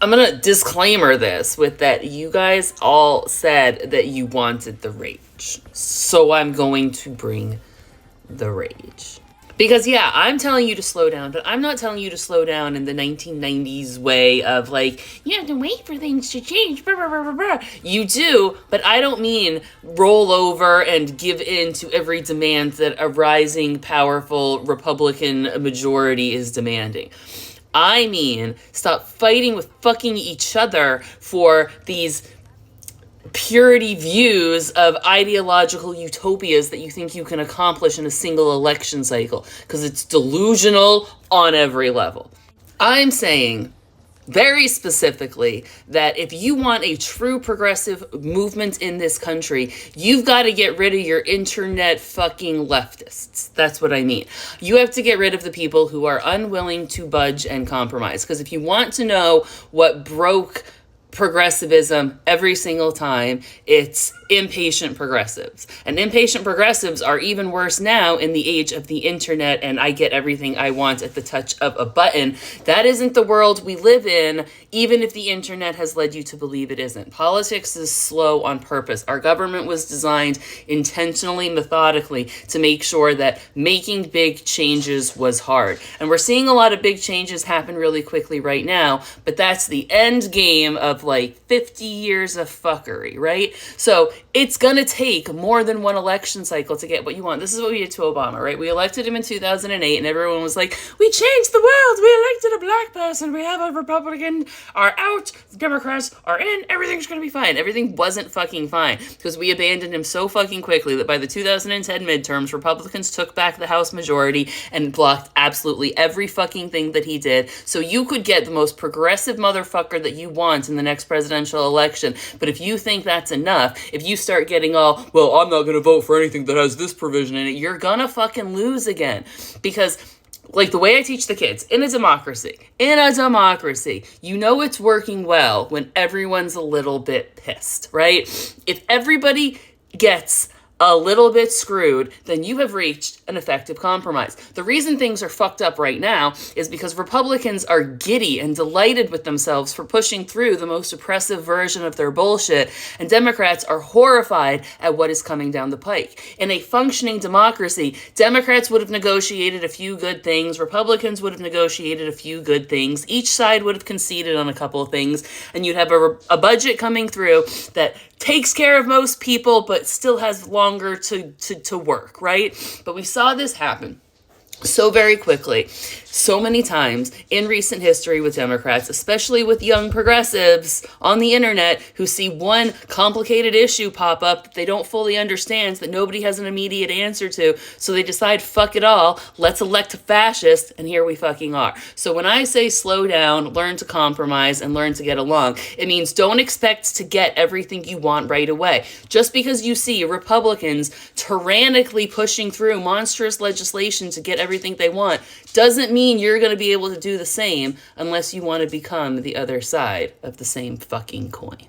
I'm gonna disclaimer this with that you guys all said that you wanted the rage. So I'm going to bring the rage. Because, yeah, I'm telling you to slow down, but I'm not telling you to slow down in the 1990s way of, like, you have to wait for things to change. Blah, blah, blah, blah, blah. You do, but I don't mean roll over and give in to every demand that a rising, powerful Republican majority is demanding. I mean, stop fighting with fucking each other for these purity views of ideological utopias that you think you can accomplish in a single election cycle, because it's delusional on every level. I'm saying very specifically that if you want a true progressive movement in this country, you've got to get rid of your internet fucking leftists. That's what I mean. You have to get rid of the people who are unwilling to budge and compromise. Because if you want to know what broke progressivism every single time, it's impatient progressives. And impatient progressives are even worse now in the age of the internet and I get everything I want at the touch of a button. That isn't the world we live in, even if the internet has led you to believe it isn't. Politics is slow on purpose. Our government was designed intentionally, methodically, to make sure that making big changes was hard. And we're seeing a lot of big changes happen really quickly right now, but that's the end game of like 50 years of fuckery, right? So it's gonna take more than one election cycle to get what you want. This is what we did to Obama, right? We elected him in 2008 and everyone was like, we changed the world, we elected a black person, we have a Republican, are out, Democrats are in, everything's gonna be fine. Everything wasn't fucking fine because we abandoned him so fucking quickly that by the 2010 midterms, Republicans took back the House majority and blocked absolutely every fucking thing that he did. So you could get the most progressive motherfucker that you want in the next presidential election. But if you think that's enough, if you start getting all, well, I'm not going to vote for anything that has this provision in it, you're gonna fucking lose again. Because like the way I teach the kids, in a democracy, you know it's working well when everyone's a little bit pissed, right? If everybody gets a little bit screwed, then you have reached an effective compromise. The reason things are fucked up right now is because Republicans are giddy and delighted with themselves for pushing through the most oppressive version of their bullshit, and Democrats are horrified at what is coming down the pike. In a functioning democracy, Democrats would have negotiated a few good things, Republicans would have negotiated a few good things, each side would have conceded on a couple of things, and you'd have a budget coming through that takes care of most people but still has longer to work, right? But we saw this happen so very quickly, so many times in recent history with Democrats, especially with young progressives on the internet who see one complicated issue pop up that they don't fully understand, that nobody has an immediate answer to, so they decide, fuck it all, let's elect a fascist, and here we fucking are. So when I say slow down, learn to compromise, and learn to get along, it means don't expect to get everything you want right away. Just because you see Republicans tyrannically pushing through monstrous legislation to get everything they want doesn't mean you're going to be able to do the same unless you want to become the other side of the same fucking coin.